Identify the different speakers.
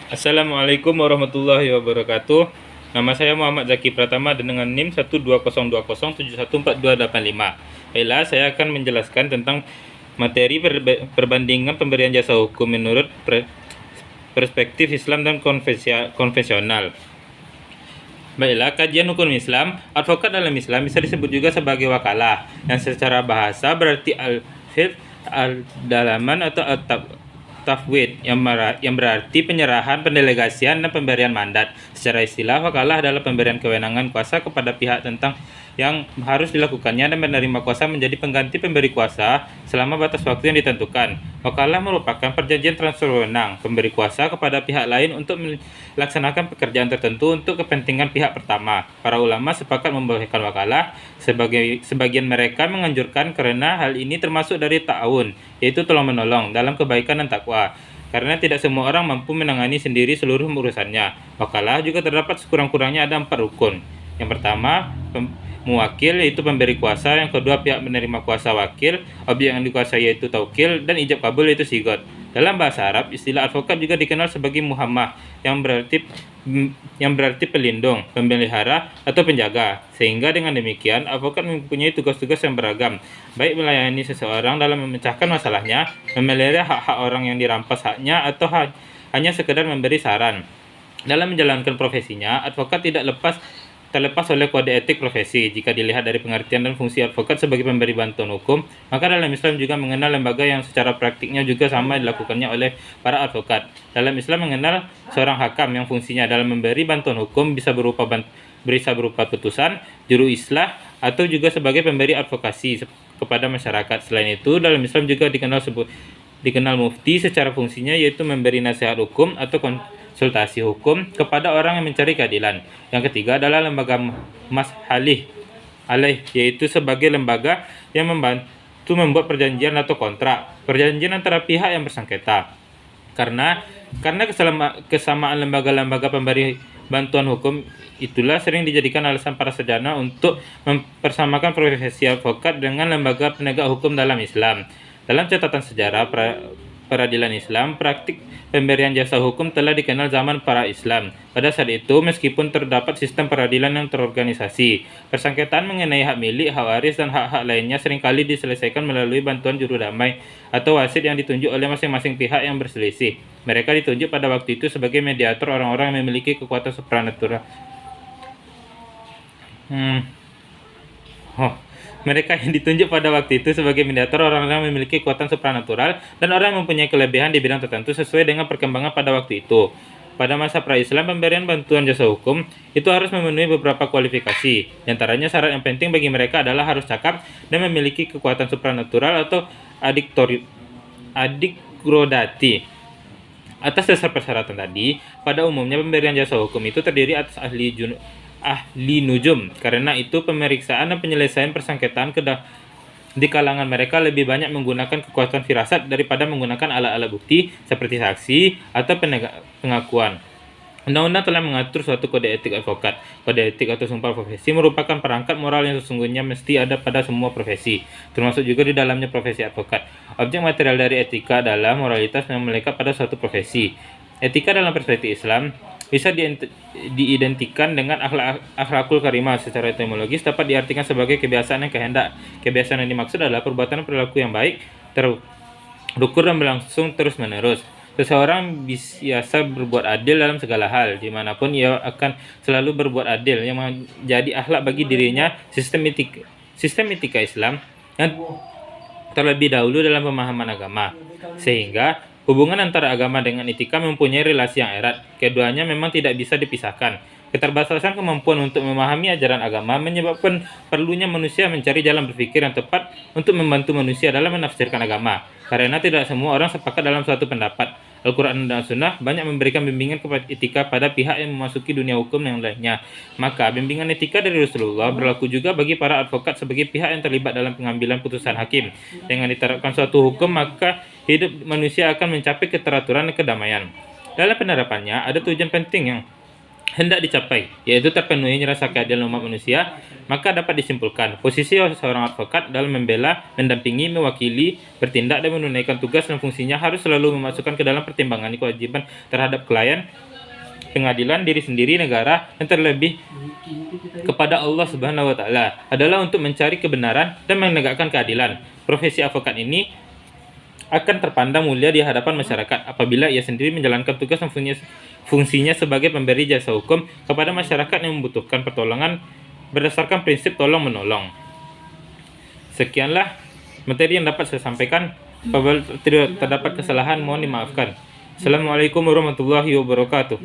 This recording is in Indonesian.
Speaker 1: Assalamualaikum warahmatullahi wabarakatuh. Nama saya Muhammad Zaki Pratama dengan NIM 12020714285. Baiklah, saya akan menjelaskan tentang materi perbandingan pemberian jasa hukum menurut perspektif Islam dan konvensional. Baiklah, kajian hukum Islam. Advokat dalam Islam bisa disebut juga sebagai wakalah, yang secara bahasa berarti al-fil, al-dalaman atau tafwid, yang berarti penyerahan, pendelegasian, dan pemberian mandat. Secara istilah, wakalah adalah pemberian kewenangan kuasa kepada pihak tentang yang harus dilakukannya dan menerima kuasa menjadi pengganti pemberi kuasa selama batas waktu yang ditentukan. Wakalah merupakan perjanjian transfer wewenang pemberi kuasa kepada pihak lain untuk melaksanakan pekerjaan tertentu untuk kepentingan pihak pertama. Para ulama sepakat membolehkan wakalah, sebagian mereka menganjurkan karena hal ini termasuk dari ta'awun, yaitu tolong-menolong dalam kebaikan dan takwa. Karena tidak semua orang mampu menangani sendiri seluruh urusannya. Wakalah juga terdapat sekurang-kurangnya ada 4 rukun. Yang pertama, muwakil, yaitu pemberi kuasa. Yang kedua, pihak menerima kuasa wakil. Objek yang dikuasai yaitu taukil, dan ijab kabul yaitu sigot. Dalam bahasa Arab, istilah advokat juga dikenal sebagai muhammah, yang berarti pelindung, pemelihara, atau penjaga. Sehingga dengan demikian, advokat mempunyai tugas-tugas yang beragam, baik melayani seseorang dalam memecahkan masalahnya, memelihara hak-hak orang yang dirampas haknya, atau hanya sekedar memberi saran. Dalam menjalankan profesinya, advokat terlepas oleh kode etik profesi. Jika dilihat dari pengertian dan fungsi advokat sebagai pemberi bantuan hukum, maka dalam Islam juga mengenal lembaga yang secara praktiknya juga sama dilakukannya oleh para advokat. Dalam Islam mengenal seorang hakam yang fungsinya dalam memberi bantuan hukum bisa berupa putusan, juru islah, atau juga sebagai pemberi advokasi kepada masyarakat. Selain itu, dalam Islam juga dikenal mufti secara fungsinya yaitu memberi nasihat hukum atau konsultasi hukum kepada orang yang mencari keadilan. Yang ketiga adalah lembaga mashalih alaih, yaitu sebagai lembaga yang membantu membuat perjanjian atau kontrak perjanjian antara pihak yang bersengketa. Karena kesamaan lembaga-lembaga pemberi bantuan hukum itulah sering dijadikan alasan para sarjana untuk mempersamakan profesi advokat dengan lembaga penegak hukum dalam Islam. Dalam catatan sejarah peradilan Islam, praktik pemberian jasa hukum telah dikenal zaman para Islam. Pada saat itu, meskipun terdapat sistem peradilan yang terorganisasi, persengketaan mengenai hak milik, hak waris, dan hak-hak lainnya seringkali diselesaikan melalui bantuan juru damai atau wasit yang ditunjuk oleh masing-masing pihak yang berselisih. Mereka ditunjuk pada waktu itu sebagai mediator orang-orang yang memiliki kekuatan supranatural. Mereka yang ditunjuk pada waktu itu sebagai mediator orang-orang yang memiliki kekuatan supranatural dan orang yang mempunyai kelebihan di bidang tertentu sesuai dengan perkembangan pada waktu itu. Pada masa pra-Islam, pemberian bantuan jasa hukum itu harus memenuhi beberapa kualifikasi. Di antaranya syarat yang penting bagi mereka adalah harus cakap dan memiliki kekuatan supranatural atau adikrodati. Atas dasar persyaratan tadi, pada umumnya pemberian jasa hukum itu terdiri atas ahli nujum. Karena itu, pemeriksaan dan penyelesaian persengketaan di kalangan mereka lebih banyak menggunakan kekuatan firasat daripada menggunakan alat-alat bukti seperti saksi atau pengakuan. Undang-undang telah mengatur suatu kode etik advokat. Kode etik atau sumpah profesi merupakan perangkat moral yang sesungguhnya mesti ada pada semua profesi, termasuk juga di dalamnya profesi advokat. Objek material dari etika adalah moralitas yang melekat pada suatu profesi. Etika dalam perspektif Islam bisa diidentikan dengan akhlakul karimah. Secara etimologis dapat diartikan sebagai kebiasaan yang kehendak. Kebiasaan yang dimaksud adalah perbuatan perilaku yang baik, terukur dan berlangsung terus-menerus. Seseorang biasa berbuat adil dalam segala hal, dimanapun ia akan selalu berbuat adil, yang menjadi akhlak bagi dirinya. Sistem etika Islam yang terlebih dahulu dalam pemahaman agama, sehingga hubungan antara agama dengan etika mempunyai relasi yang erat. Keduanya memang tidak bisa dipisahkan. Keterbatasan kemampuan untuk memahami ajaran agama menyebabkan perlunya manusia mencari jalan berpikir yang tepat untuk membantu manusia dalam menafsirkan agama. Karena tidak semua orang sepakat dalam suatu pendapat, Al-Quran dan Sunnah banyak memberikan bimbingan kepada etika pada pihak yang memasuki dunia hukum yang lainnya. Maka bimbingan etika dari Rasulullah berlaku juga bagi para advokat sebagai pihak yang terlibat dalam pengambilan putusan hakim. Dengan diterapkan suatu hukum, maka hidup manusia akan mencapai keteraturan dan kedamaian. Dalam penerapannya, ada tujuan penting yang hendak dicapai, yaitu terpenuhinya rasa keadilan umat manusia, maka dapat disimpulkan posisi seorang advokat dalam membela, mendampingi, mewakili, bertindak dan menunaikan tugas dan fungsinya harus selalu memasukkan ke dalam pertimbangan kewajiban terhadap klien, pengadilan, diri sendiri, negara, dan terlebih kepada Allah Subhanahu wa taala adalah untuk mencari kebenaran dan menegakkan keadilan. Profesi advokat ini akan terpandang mulia di hadapan masyarakat apabila ia sendiri menjalankan tugas dan fungsinya sebagai pemberi jasa hukum kepada masyarakat yang membutuhkan pertolongan berdasarkan prinsip tolong menolong. Sekianlah materi yang dapat saya sampaikan. Apabila terdapat kesalahan mohon dimaafkan. Assalamualaikum warahmatullahi wabarakatuh.